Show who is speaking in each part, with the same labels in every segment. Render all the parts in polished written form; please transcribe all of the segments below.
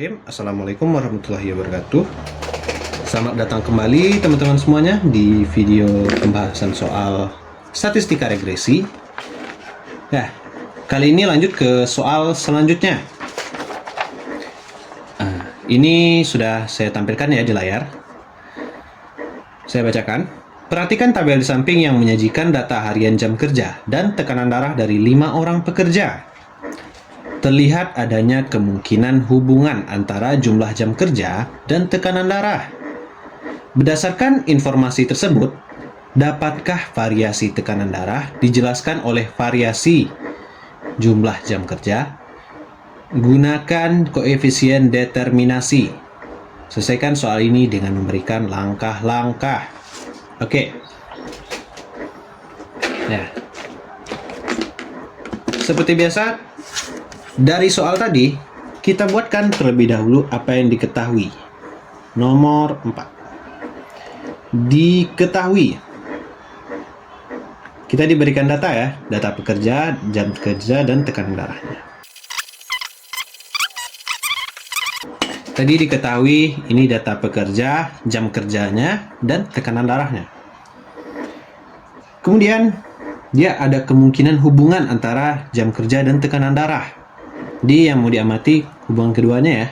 Speaker 1: Bismillahirrahmanirrahim. Assalamualaikum warahmatullahi wabarakatuh. Selamat datang kembali teman-teman semuanya di video pembahasan soal statistika regresi. Nah, kali ini lanjut ke soal selanjutnya. Ini sudah saya tampilkan ya di layar. Saya bacakan. Perhatikan tabel di samping yang menyajikan data harian jam kerja dan tekanan darah dari 5 orang pekerja. Terlihat adanya kemungkinan hubungan antara jumlah jam kerja dan tekanan darah. Berdasarkan informasi tersebut, dapatkah variasi tekanan darah dijelaskan oleh variasi jumlah jam kerja? Gunakan koefisien determinasi. Selesaikan soal ini dengan memberikan langkah-langkah. Oke. Nah, seperti biasa, dari soal tadi, kita buatkan terlebih dahulu apa yang diketahui. Nomor 4. Diketahui. Kita diberikan data ya, data pekerja, jam kerja, dan tekanan darahnya. Tadi diketahui ini data pekerja, jam kerjanya, dan tekanan darahnya. Kemudian, dia ada kemungkinan hubungan antara jam kerja dan tekanan darah. Yang mau diamati hubungan keduanya ya.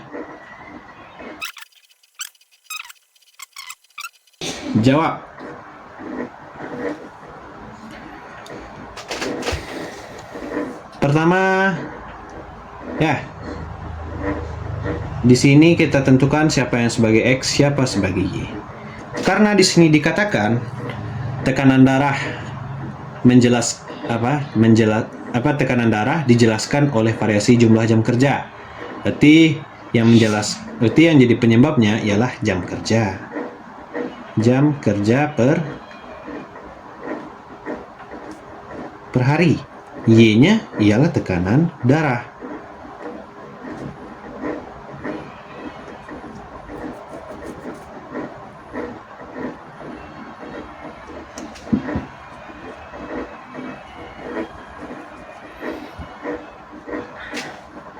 Speaker 1: Jawab. Pertama, ya. Di sini kita tentukan siapa yang sebagai X, siapa sebagai Y. Karena di sini dikatakan tekanan darah tekanan darah dijelaskan oleh variasi jumlah jam kerja. Berarti yang jadi penyebabnya ialah jam kerja. Jam kerja per hari. Y-nya ialah tekanan darah.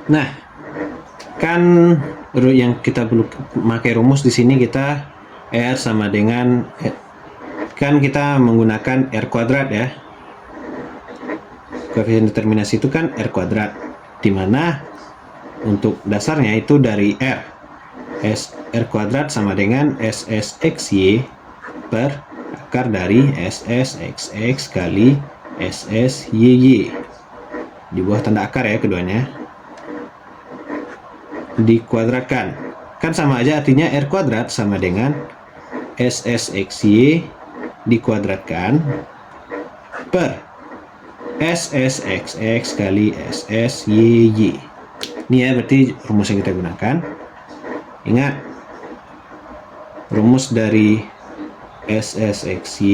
Speaker 1: Nah, kan yang kita perlu pakai rumus di sini kita R sama dengan kan kita menggunakan R kuadrat ya. Koefisien determinasi itu kan R kuadrat, di mana untuk dasarnya itu dari R. R kuadrat sama dengan SSXY per akar dari SSXX kali SSYY. Di bawah tanda akar ya keduanya. Dikuadratkan, kan sama aja artinya R kuadrat sama dengan SSXY dikuadratkan per SSXX kali SSYY. Ini ya berarti rumus yang kita gunakan. Ingat, rumus dari SSXY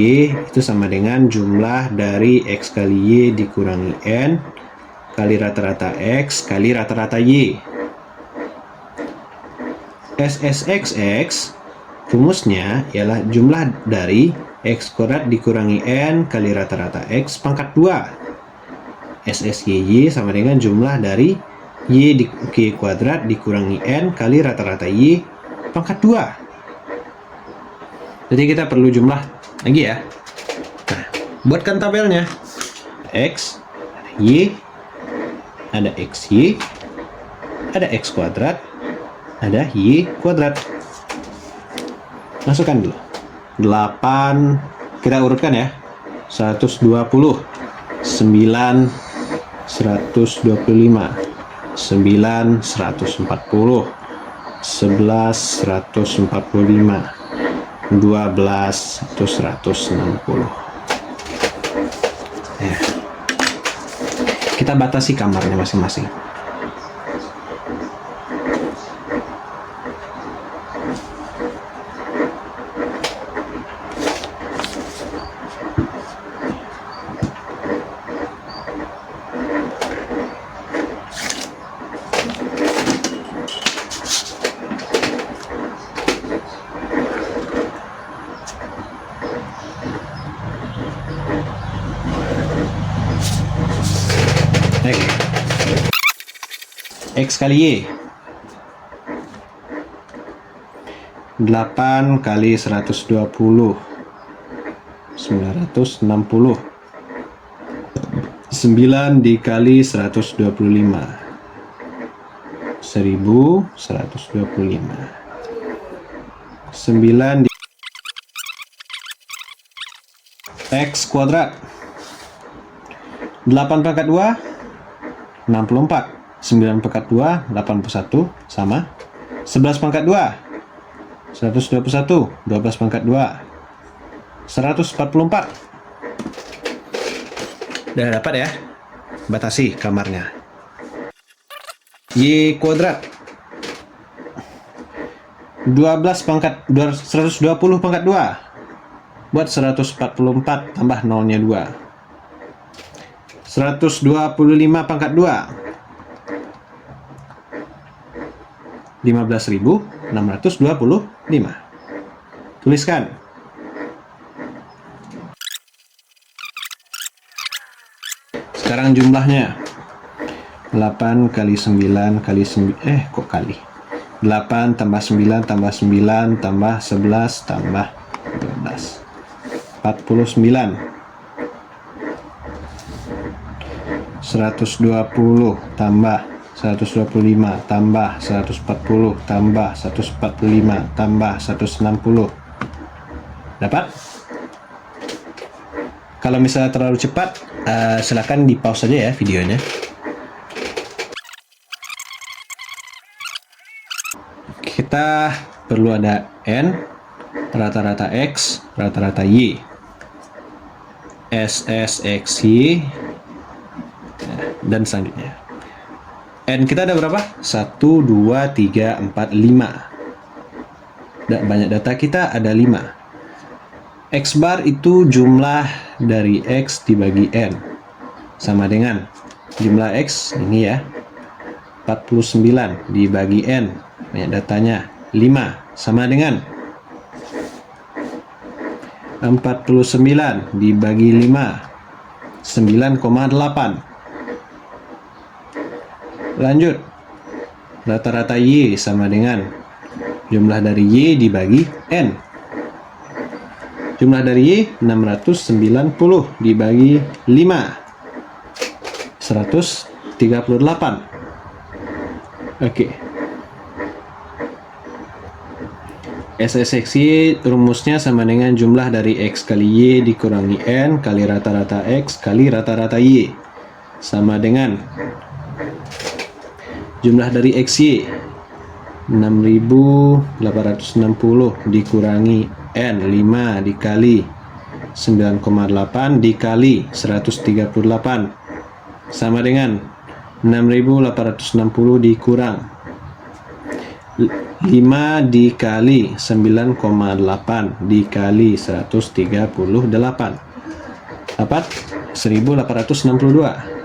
Speaker 1: itu sama dengan jumlah dari X kali Y dikurangi N kali rata-rata X kali rata-rata Y. SSXX rumusnya ialah jumlah dari X kuadrat dikurangi N kali rata-rata X pangkat 2. SSYY sama dengan jumlah dari Y kuadrat dikurangi N kali rata-rata Y pangkat 2. Jadi kita perlu jumlah lagi ya. Nah, buatkan tabelnya. X, Y, ada XY, ada X kuadrat, ada Y kuadrat. Masukkan dulu 8, kita urutkan ya. 120, 9, 125, 9, 140, 11, 145, 12, 160 ya. Kita batasi kamarnya masing-masing. X kali Y 8 kali 120, 960. 9 dikali 125, 1125. 9 X kuadrat. 8 pangkat 2, 64. 9 pangkat 2, 81, sama. 11 pangkat 2, 121. 12 pangkat 2, 144. Udah dapat ya? Batasi kamarnya. Y kuadrat. 12 pangkat 120 pangkat 2. Buat 144 tambah nolnya 2. 125 pangkat 2. 15.625. Tuliskan. Sekarang jumlahnya. 8 kali 9 kali 9, kok kali? 8 tambah 9 tambah 9 tambah 11 tambah 12. 49. 120 tambah 125 tambah 140 tambah 145 tambah 160. Dapat? Kalau misalnya terlalu cepat, silakan di pause saja ya videonya. Kita perlu ada N, rata-rata X, rata-rata Y. SSX Y, dan selanjutnya. N kita ada berapa? 1, 2, 3, 4, 5. Banyak data kita ada 5. X bar itu jumlah dari X dibagi N. Sama dengan jumlah X ini ya. 49 dibagi N. Banyak datanya 5. Sama dengan 49 dibagi 5. 9,8. Lanjut. Rata-rata Y sama dengan jumlah dari Y dibagi N. Jumlah dari Y 690 dibagi 5. 138. Oke. SSXY rumusnya sama dengan jumlah dari X kali Y dikurangi N kali rata-rata X kali rata-rata Y. Sama dengan jumlah dari XY 6.860 dikurangi N 5 dikali 9,8 dikali 138 sama dengan 6.860 dikurang 5 dikali 9,8 dikali 138 dapat 1.862.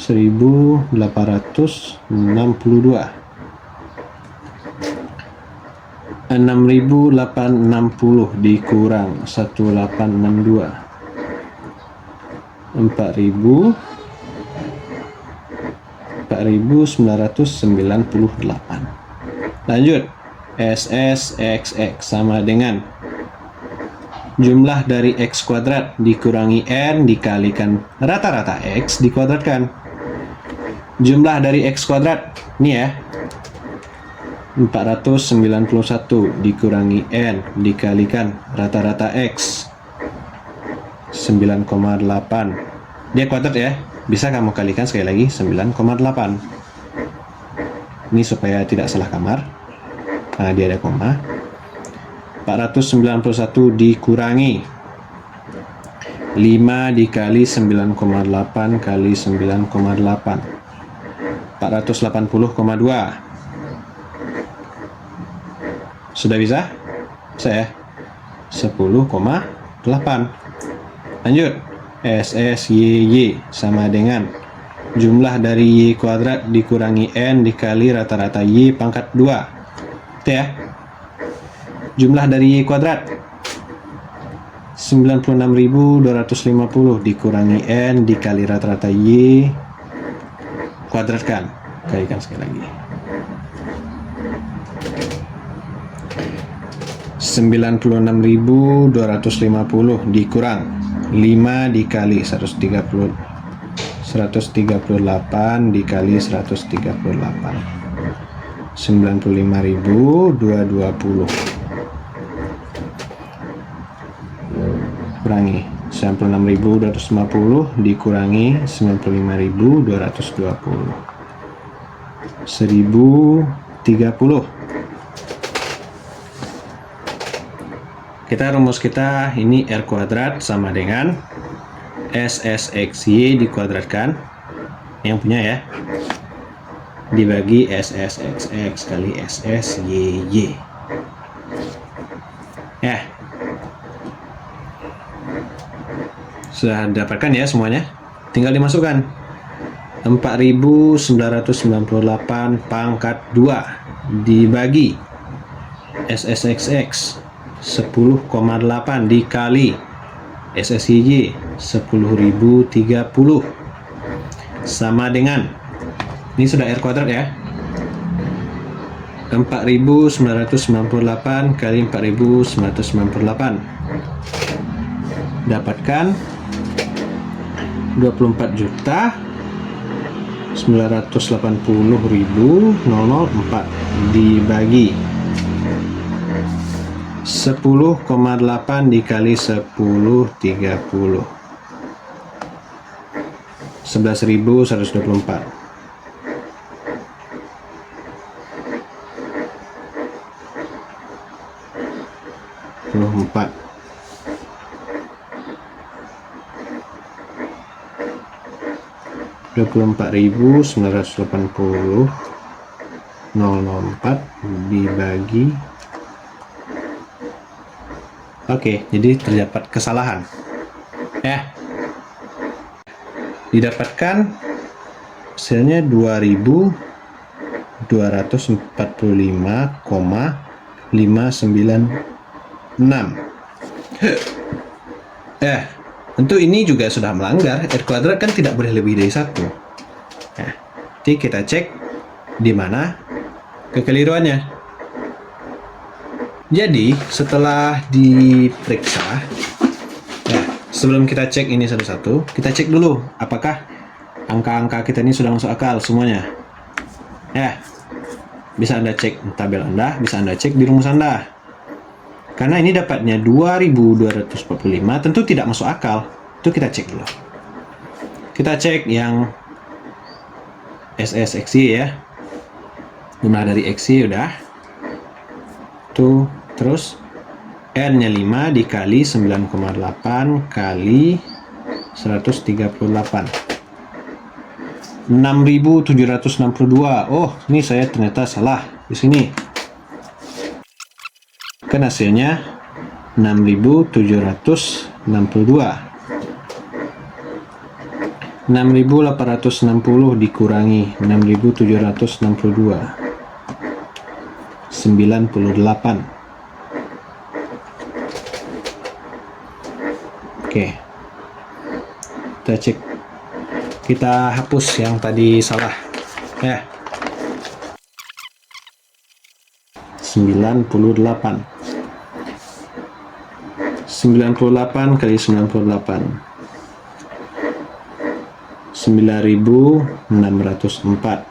Speaker 1: 1.862. 6.860 dikurang 1.862. 4.998. Lanjut. SSXX sama dengan jumlah dari X kuadrat dikurangi N dikalikan rata-rata X dikuadratkan. Jumlah dari X kuadrat ini ya 491 dikurangi N dikalikan rata-rata X 9,8. Dia kuadrat ya, bisa kamu kalikan sekali lagi 9,8. Ini supaya tidak salah kamar. Nah, dia ada koma. 491 dikurangi 5 dikali 9,8 kali 9,8 480,2. Sudah bisa? Saya 10,8. Lanjut. SSYY sama dengan jumlah dari Y kuadrat dikurangi N dikali rata-rata Y pangkat 2. Itu ya. Jumlah dari Y kuadrat 96.250 dikurangi N dikali rata-rata Y kuadratkan. Kalikan sekali lagi. 96.250 dikurang 5 dikali 138 dikali 138 95.220 kurangi 96.250 dikurangi 95.220 1030. Rumus kita ini R kuadrat sama dengan SSXY dikuadratkan, yang punya ya, dibagi SSXX kali SSYY. Ya, sudah didapatkan ya semuanya, tinggal dimasukkan. 4.998 pangkat 2 dibagi SSXX 10,8 dikali SSYY 10.030 sama dengan, ini sudah R kuadrat ya, 4.998 kali 4.998 dapatkan 24.980.004 dibagi 10,8 dikali 1030 11.124. Empat 24.980.004 dibagi. Oke, jadi terdapat kesalahan. Didapatkan hasilnya 2.245,596. Tentu ini juga sudah melanggar. R kuadrat kan tidak boleh lebih dari 1. Jadi kita cek di mana kekeliruannya. Jadi setelah diperiksa, sebelum kita cek ini satu-satu, kita cek dulu apakah angka-angka kita ini sudah masuk akal semuanya. Bisa Anda cek di tabel Anda, bisa Anda cek di rumus Anda. Karena ini dapatnya 2.245 tentu tidak masuk akal. Itu kita cek dulu. Kita cek yang SSXY ya. Jumlah dari XY udah. Tuh, terus R-nya 5 dikali 9,8 kali 138. 6.762. Oh, ini saya ternyata salah di sini. Kan hasilnya 6.762. 6.860 dikurangi 6.762. 98. Oke. Kita cek. Kita hapus yang tadi salah. 98. 98 kali 98. 9.604.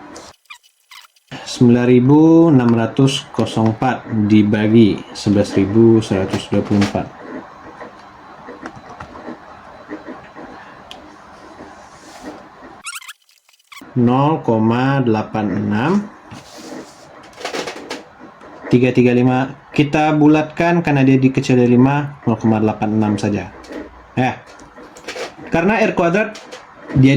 Speaker 1: 9.604 dibagi 11.124. 0,86 335 kita bulatkan karena dia dikecil dari 5, 0,86 saja. Karena R kuadrat dia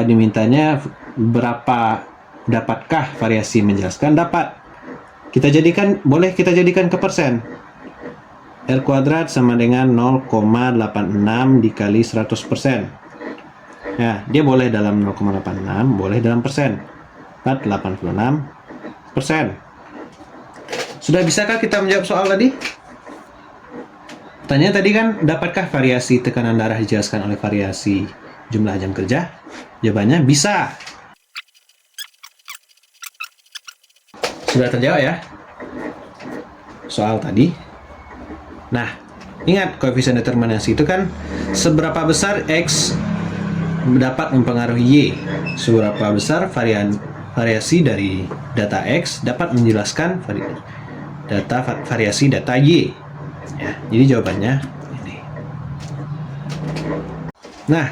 Speaker 1: dimintanya berapa, dapatkah variasi menjelaskan? Dapat. Boleh kita jadikan ke persen. R kuadrat sama dengan 0,86 dikali 100%. Dia boleh dalam 0,86, boleh dalam persen. 86%. Sudah bisakah kita menjawab soal tadi? Pertanyaan tadi kan, dapatkah variasi tekanan darah dijelaskan oleh variasi jumlah jam kerja? Jawabannya bisa. Sudah terjawab ya soal tadi. Nah, ingat koefisien determinasi itu kan seberapa besar X dapat mempengaruhi Y, seberapa besar variasi dari data X dapat menjelaskan variasi data Y. Ya, jadi jawabannya ini. Nah,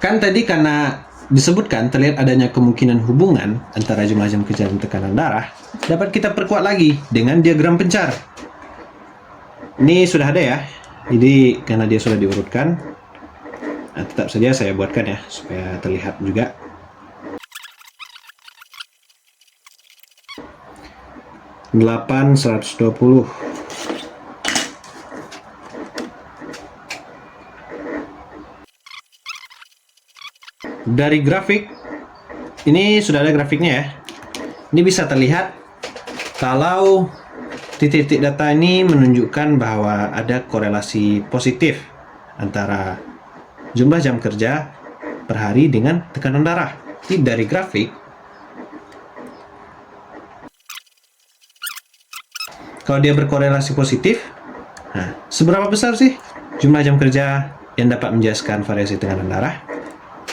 Speaker 1: kan tadi karena disebutkan terlihat adanya kemungkinan hubungan antara jumlah jam kerja dan tekanan darah, dapat kita perkuat lagi dengan diagram pencar. Ini sudah ada ya, jadi karena dia sudah diurutkan, nah, tetap saja saya buatkan ya supaya terlihat juga. Delapan 120. Dari grafik ini sudah ada grafiknya ya. Ini bisa terlihat kalau titik-titik data ini menunjukkan bahwa ada korelasi positif antara jumlah jam kerja per hari dengan tekanan darah. Jadi dari grafik, kalau dia berkorelasi positif, nah, seberapa besar sih jumlah jam kerja yang dapat menjelaskan variasi tekanan darah?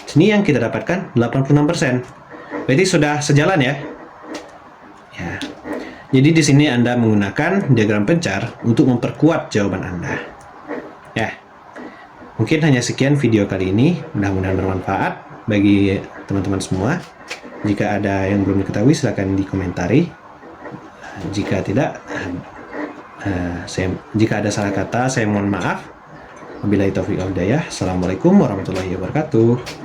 Speaker 1: Sini yang kita dapatkan 86%. Berarti sudah sejalan ya. Ya. Jadi di sini Anda menggunakan diagram pencar untuk memperkuat jawaban Anda. Ya. Mungkin hanya sekian video kali ini. Mudah-mudahan bermanfaat bagi teman-teman semua. Jika ada yang belum diketahui silakan dikomentari. Jika tidak, jika ada salah kata saya mohon maaf. Wabillahi taufiq wal hidayah. Assalamualaikum warahmatullahi wabarakatuh.